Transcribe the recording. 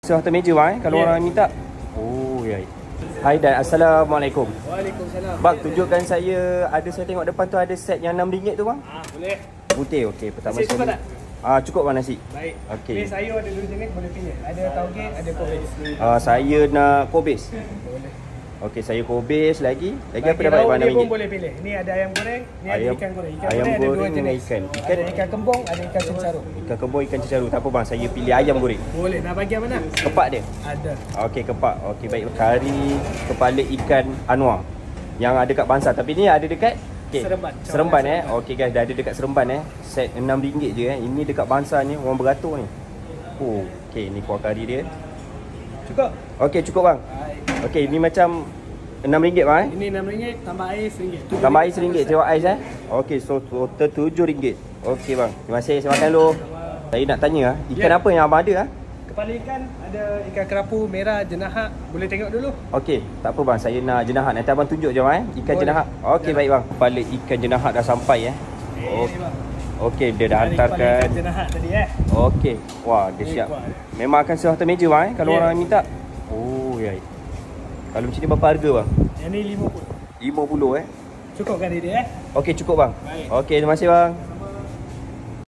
Atas meja bang kalau orang minta. Oh ya. Hai dan assalamualaikum. Waalaikumsalam. Bang, tunjukkan saya, saya tengok depan tu ada set yang RM6 tu bang. Boleh. Putih, okey. Pertama Nasi cukup tak? Cukup bang nasi. Baik. Okey. Ni sayur ada dua jenis, boleh pilih. Ada tauge, ada kobis. Saya nak kobis. Boleh. Okey, saya kobis lagi. Lagi apa Bagi dapat lauk bang ni pun RM6? boleh pilih. Ni ada ayam goreng, ni ada ikan goreng. Ikan ayam goreng ada dua goreng dengan jenis. ikan. Ada ikan kembung, ada ikan cencaru. Ikan kembung, ikan cencaru. Tak apa bang, saya pilih ayam goreng. Boleh. Nak bagi yang mana? Kepak dia? Ada. Okey, kepak. Okey, baik. Kari kepala ikan Anwar yang ada kat Bangsar. Tapi ni ada dekat Seremban. Seremban Okey guys, dah ada dekat Seremban Set RM6 je Ini dekat Bangsar ni, orang beratur ni. Okey, ni kuah kari dia. Cukup? Okey, cukup bang. Baik. Okey, ni macam RM6 bang Ini RM6, tambah air RM1. Tambah air RM1, tengok ais Okey, so total RM7. Okey bang, terima kasih. Saya makan dulu. Saya nak tanya ikan apa yang abang ada Kepala ikan, ada ikan kerapu merah, jenahak. Boleh tengok dulu? Okey, tak apa bang, saya nak jenahak. Nanti abang tunjuk je bang ikan Boleh. jenahak. Okey, baik bang. Kepala ikan jenahak dah sampai Okey, dia dah Kepala hantarkan. ikan jenahak tadi Okey. Wah, dia siap. kuah. Memang akan serah atas meja bang kalau orang minta. Oh, ya. Kalau macam ni berapa harga bang? Yang ni 50. 50 Cukup kan dia Okey, cukup bang. Baik. Okey, terima kasih bang.